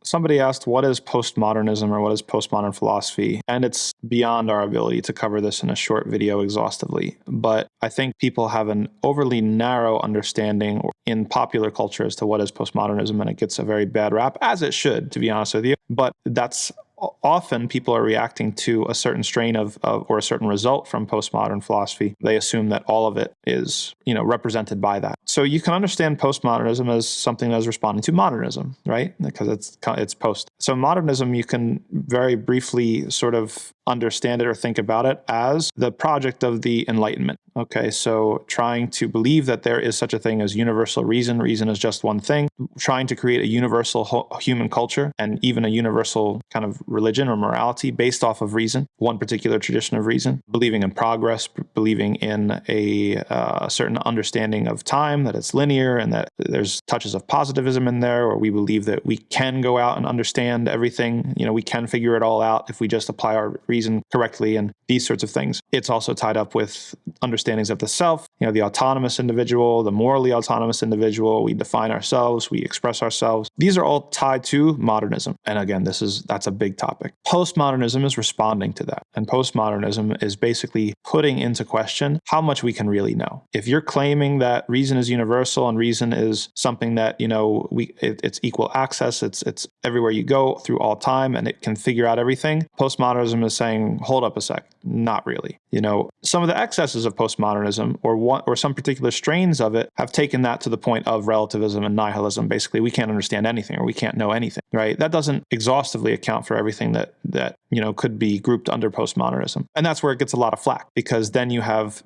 somebody asked, what is postmodernism or what is postmodern philosophy? And it's beyond our ability to cover this in a short video exhaustively. But I think people have an overly narrow understanding in popular culture as to what is postmodernism, and it gets a very bad rap, as it should, to be honest with you. But that's often people are reacting to a certain strain of or a certain result from postmodern philosophy. They assume that all of it is, represented by that. So you can understand postmodernism as something that is responding to modernism, right? Because it's post. So modernism, you can very briefly sort of understand it or think about it as the project of the Enlightenment. Okay, so trying to believe that there is such a thing as universal reason. Reason is just one thing. Trying to create a universal human culture and even a universal kind of religion or morality based off of reason, one particular tradition of reason, believing in progress, believing in a certain understanding of time, that it's linear and that there's touches of positivism in there, or we believe that we can go out and understand everything. We can figure it all out if we just apply our reason correctly and these sorts of things. It's also tied up with understandings of the self, the autonomous individual, the morally autonomous individual. We define ourselves, we express ourselves. These are all tied to modernism. And again, that's a big topic. Postmodernism is responding to that. And postmodernism is basically putting into question how much we can really know. If you're claiming that reason is universal and reason is something that, it's equal access, it's everywhere you go through all time and it can figure out everything, postmodernism is saying, hold up a sec, not really. Some of the excesses of postmodernism or some particular strains of it have taken that to the point of relativism and nihilism. Basically, we can't understand anything or we can't know anything, right? That doesn't exhaustively account for everything that could be grouped under postmodernism. And that's where it gets a lot of flack, because then you have,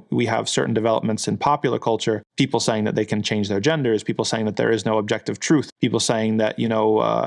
we have certain developments in popular culture, people saying that they can change their genders, people saying that there is no objective truth, people saying that,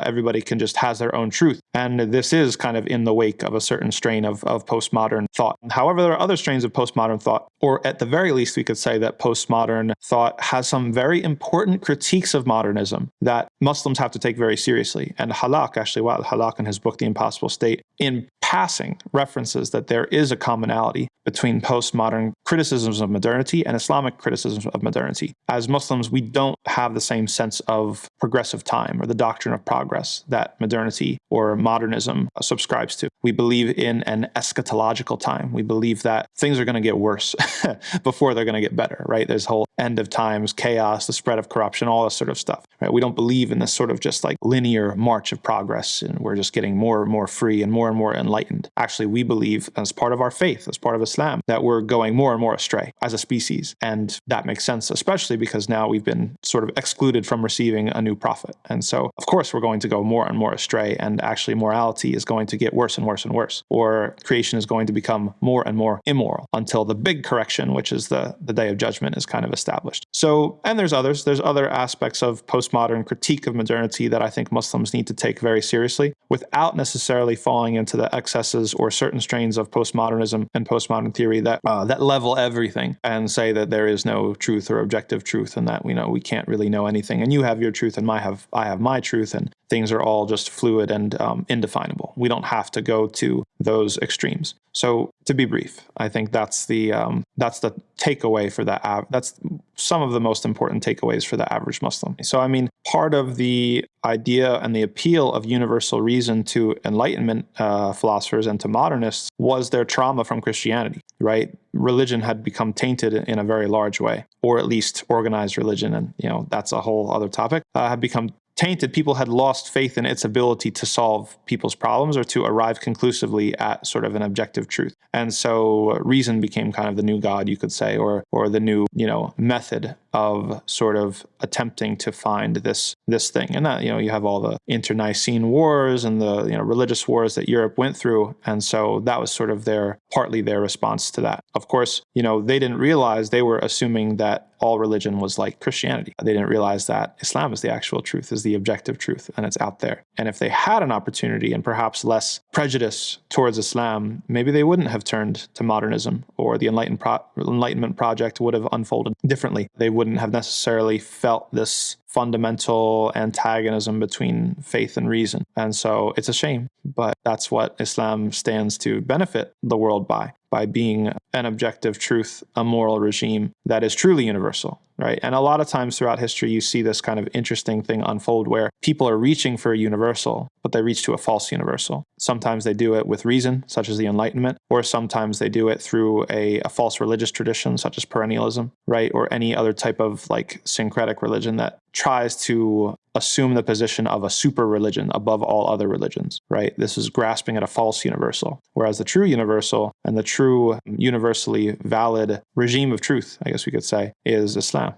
everybody can just has their own truth. And this is kind of in the wake of a certain strain of postmodern thought. However, there are other strains of postmodern thought, or at the very least, we could say that postmodern thought has some very important critiques of modernism that Muslims have to take very seriously. And Halak, actually, Halak in his book, The Impossible State, in passing references that there is a commonality between postmodern criticisms of modernity and Islamic criticisms of modernity. As Muslims, we don't have the same sense of progressive time or the doctrine of progress that modernity or modernism subscribes to. We believe in an eschatological time. We believe that things are going to get worse before they're going to get better, right? There's whole end of times, chaos, the spread of corruption, all this sort of stuff, right? We don't believe in this sort of just like linear march of progress and we're just getting more and more free and more enlightened. Actually, we believe as part of our faith, as part of Islam, that we're going more and more astray as a species. And that makes sense, especially because now we've been sort of excluded from receiving a new prophet. And so, of course, we're going to go more and more astray. And actually, morality is going to get worse and worse and worse. Or creation is going to become more and more immoral until the big correction, which is the day of judgment, is kind of established. So, and there's other aspects of postmodern critique of modernity that I think Muslims need to take very seriously without necessarily falling into the excesses or certain strains of postmodernism and postmodern theory that level everything and say that there is no truth or objective truth and that we can't really know anything and you have your truth and I have my truth and things are all just fluid and indefinable. We don't have to go to those extremes. So to be brief, I think that's the takeaway for that. That's some of the most important takeaways for the average Muslim. So I mean, part of the idea and the appeal of universal reason to Enlightenment philosophers and to modernists was their trauma from Christianity, right? Religion had become tainted in a very large way, or at least organized religion, and that's a whole other topic, had become tainted. People had lost faith in its ability to solve people's problems or to arrive conclusively at sort of an objective truth. And so reason became kind of the new God, you could say, or the new, method of sort of attempting to find this thing. And that, you have all the internecine wars and the, religious wars that Europe went through. And so that was sort of partly their response to that. Of course, they didn't realize, they were assuming that all religion was like Christianity. They didn't realize that Islam is the actual truth, is the objective truth, and it's out there. And if they had an opportunity and perhaps less prejudice towards Islam, maybe they wouldn't have turned to modernism, or the Enlightenment project would have unfolded differently. They wouldn't have necessarily felt this fundamental antagonism between faith and reason. And so it's a shame, but that's what Islam stands to benefit the world by being an objective truth, a moral regime that is truly universal, right? And a lot of times throughout history, you see this kind of interesting thing unfold where people are reaching for a universal, but they reach to a false universal. Sometimes they do it with reason, such as the Enlightenment, or sometimes they do it through a false religious tradition, such as perennialism, right? Or any other type of like syncretic religion that tries to assume the position of a super religion above all other religions, right? This is grasping at a false universal. Whereas the true universal and the true universally valid regime of truth, I guess we could say, is Islam.